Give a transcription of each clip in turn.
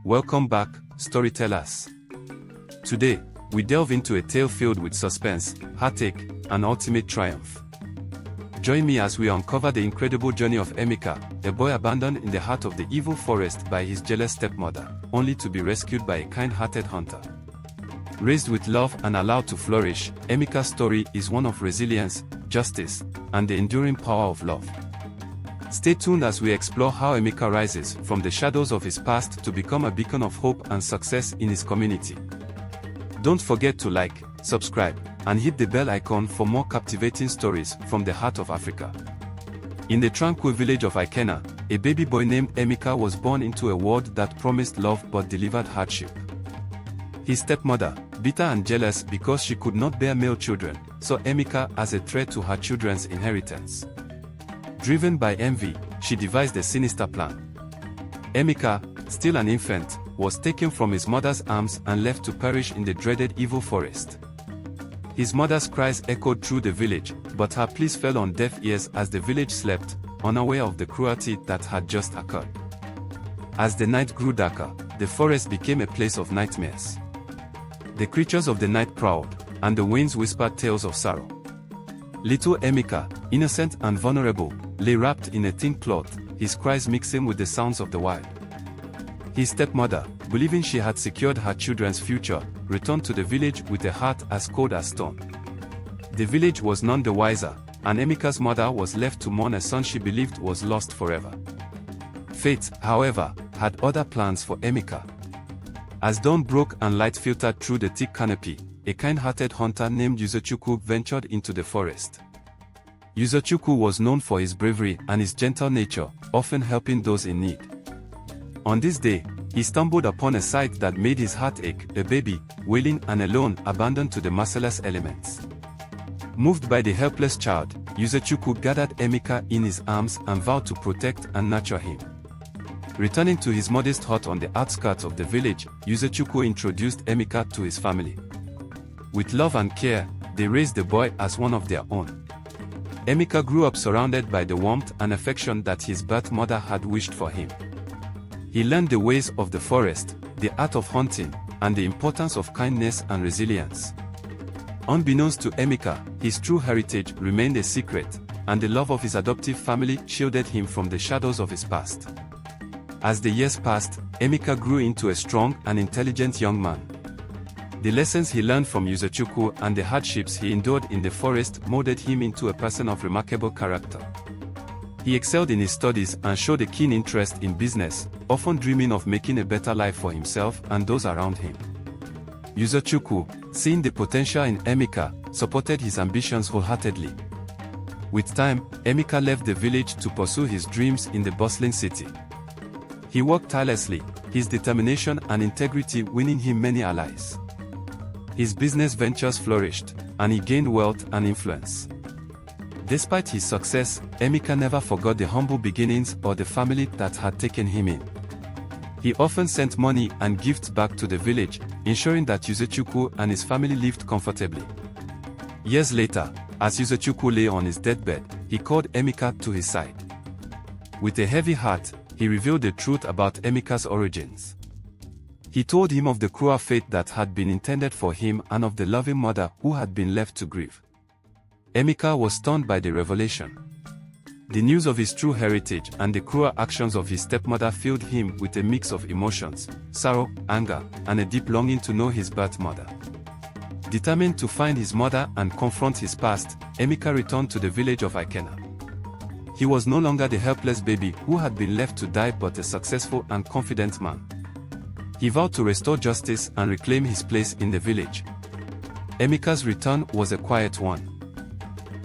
Welcome back, storytellers. Today, we delve into a tale filled with suspense, heartache, and ultimate triumph. Join me as we uncover the incredible journey of Emeka, a boy abandoned in the heart of the evil forest by his jealous stepmother, only to be rescued by a kind-hearted hunter. Raised with love and allowed to flourish, Emeka's story is one of resilience, justice, and the enduring power of love. Stay tuned as we explore how Emeka rises from the shadows of his past to become a beacon of hope and success in his community. Don't forget to like, subscribe, and hit the bell icon for more captivating stories from the heart of Africa. In the tranquil village of Ikena, a baby boy named Emeka was born into a world that promised love but delivered hardship. His stepmother, bitter and jealous because she could not bear male children, saw Emeka as a threat to her children's inheritance. Driven by envy, she devised a sinister plan. Emeka, still an infant, was taken from his mother's arms and left to perish in the dreaded evil forest. His mother's cries echoed through the village, but her pleas fell on deaf ears as the village slept, unaware of the cruelty that had just occurred. As the night grew darker, the forest became a place of nightmares. The creatures of the night prowled, and the winds whispered tales of sorrow. Little Emeka, innocent and vulnerable, lay wrapped in a thin cloth, his cries mixing with the sounds of the wild. His stepmother, believing she had secured her children's future, returned to the village with a heart as cold as stone. The village was none the wiser, and Emeka's mother was left to mourn a son she believed was lost forever. Fate, however, had other plans for Emeka. As dawn broke and light filtered through the thick canopy, a kind-hearted hunter named Uzochukwu ventured into the forest. Uzochukwu was known for his bravery and his gentle nature, often helping those in need. On this day, he stumbled upon a sight that made his heart ache, a baby, wailing and alone, abandoned to the merciless elements. Moved by the helpless child, Uzochukwu gathered Emeka in his arms and vowed to protect and nurture him. Returning to his modest hut on the outskirts of the village, Uzochukwu introduced Emeka to his family. With love and care, they raised the boy as one of their own. Emeka grew up surrounded by the warmth and affection that his birth mother had wished for him. He learned the ways of the forest, the art of hunting, and the importance of kindness and resilience. Unbeknownst to Emeka, his true heritage remained a secret, and the love of his adoptive family shielded him from the shadows of his past. As the years passed, Emeka grew into a strong and intelligent young man. The lessons he learned from Uzochukwu and the hardships he endured in the forest molded him into a person of remarkable character. He excelled in his studies and showed a keen interest in business, often dreaming of making a better life for himself and those around him. Uzochukwu, seeing the potential in Emeka, supported his ambitions wholeheartedly. With time, Emeka left the village to pursue his dreams in the bustling city. He worked tirelessly, his determination and integrity winning him many allies. His business ventures flourished, and he gained wealth and influence. Despite his success, Emeka never forgot the humble beginnings or the family that had taken him in. He often sent money and gifts back to the village, ensuring that Uzochukwu and his family lived comfortably. Years later, as Uzochukwu lay on his deathbed, he called Emeka to his side. With a heavy heart, he revealed the truth about Emeka's origins. He told him of the cruel fate that had been intended for him and of the loving mother who had been left to grieve. Emeka was stunned by the revelation. The news of his true heritage and the cruel actions of his stepmother filled him with a mix of emotions, sorrow, anger, and a deep longing to know his birth mother. Determined to find his mother and confront his past, Emeka returned to the village of Ikena. He was no longer the helpless baby who had been left to die but a successful and confident man. He vowed to restore justice and reclaim his place in the village. Emeka's return was a quiet one.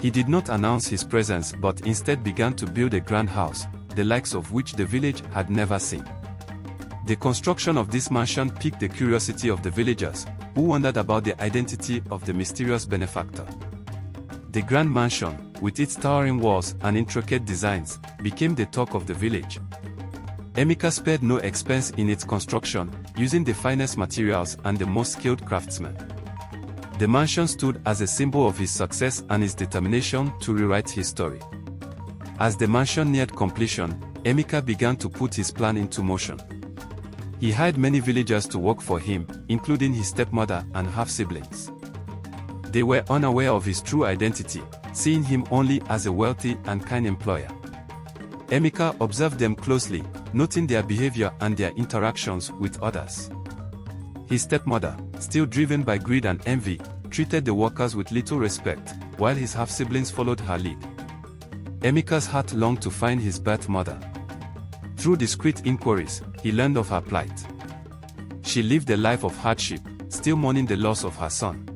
He did not announce his presence but instead began to build a grand house, the likes of which the village had never seen. The construction of this mansion piqued the curiosity of the villagers, who wondered about the identity of the mysterious benefactor. The grand mansion, with its towering walls and intricate designs, became the talk of the village. Emeka spared no expense in its construction, using the finest materials and the most skilled craftsmen. The mansion stood as a symbol of his success and his determination to rewrite his story. As the mansion neared completion, Emeka began to put his plan into motion. He hired many villagers to work for him, including his stepmother and half-siblings. They were unaware of his true identity, seeing him only as a wealthy and kind employer. Emeka observed them closely, noting their behavior and their interactions with others. His stepmother, still driven by greed and envy, treated the workers with little respect, while his half-siblings followed her lead. Emeka's heart longed to find his birth mother. Through discreet inquiries, he learned of her plight. She lived a life of hardship, still mourning the loss of her son.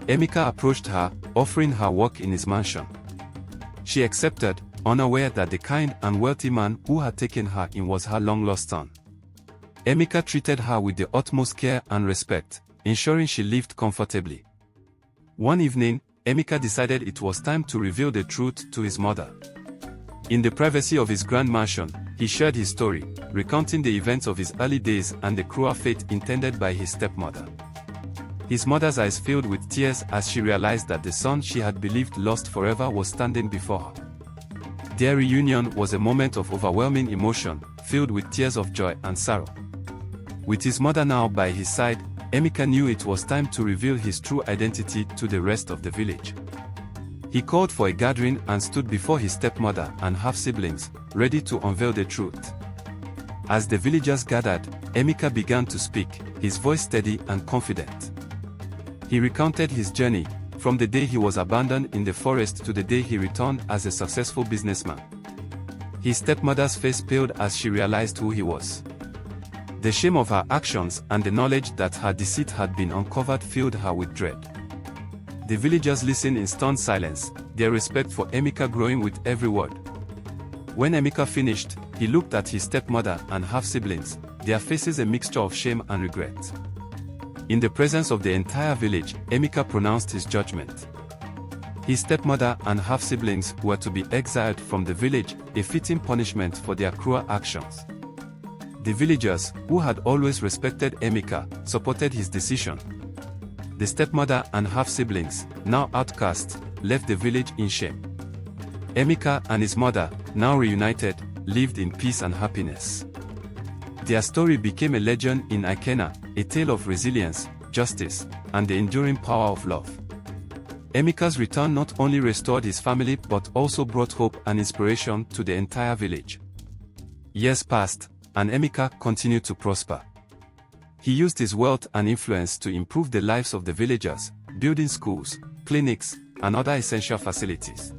Emeka approached her, offering her work in his mansion. She accepted, unaware that the kind and wealthy man who had taken her in was her long-lost son. Emeka treated her with the utmost care and respect, ensuring she lived comfortably. One evening, Emeka decided it was time to reveal the truth to his mother. In the privacy of his grand mansion, he shared his story, recounting the events of his early days and the cruel fate intended by his stepmother. His mother's eyes filled with tears as she realized that the son she had believed lost forever was standing before her. Their reunion was a moment of overwhelming emotion, filled with tears of joy and sorrow. With his mother now by his side, Emeka knew it was time to reveal his true identity to the rest of the village. He called for a gathering and stood before his stepmother and half-siblings, ready to unveil the truth. As the villagers gathered, Emeka began to speak, his voice steady and confident. He recounted his journey, from the day he was abandoned in the forest to the day he returned as a successful businessman. His stepmother's face paled as she realized who he was. The shame of her actions and the knowledge that her deceit had been uncovered filled her with dread. The villagers listened in stunned silence, their respect for Emeka growing with every word. When Emeka finished, he looked at his stepmother and half-siblings, their faces a mixture of shame and regret. In the presence of the entire village, Emeka pronounced his judgment. His stepmother and half-siblings were to be exiled from the village, a fitting punishment for their cruel actions. The villagers, who had always respected Emeka, supported his decision. The stepmother and half-siblings, now outcast, left the village in shame. Emeka and his mother, now reunited, lived in peace and happiness. Their story became a legend in Ikena, a tale of resilience, justice, and the enduring power of love. Emeka's return not only restored his family but also brought hope and inspiration to the entire village. Years passed, and Emeka continued to prosper. He used his wealth and influence to improve the lives of the villagers, building schools, clinics, and other essential facilities.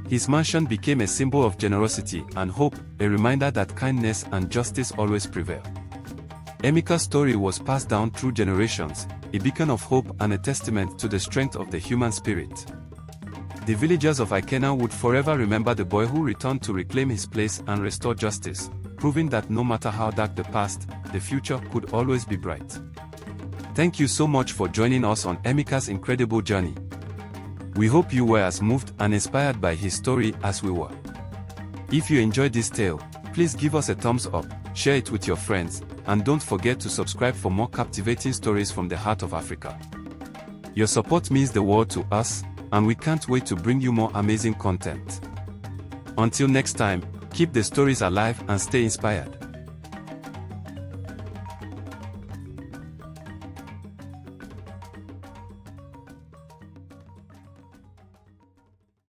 His mansion became a symbol of generosity and hope, a reminder that kindness and justice always prevail. Emeka's story was passed down through generations, a beacon of hope and a testament to the strength of the human spirit. The villagers of Ikena would forever remember the boy who returned to reclaim his place and restore justice, proving that no matter how dark the past, the future could always be bright. Thank you so much for joining us on Emeka's incredible journey. We hope you were as moved and inspired by his story as we were. If you enjoyed this tale, please give us a thumbs up, share it with your friends, and don't forget to subscribe for more captivating stories from the heart of Africa. Your support means the world to us, and we can't wait to bring you more amazing content. Until next time, keep the stories alive and stay inspired.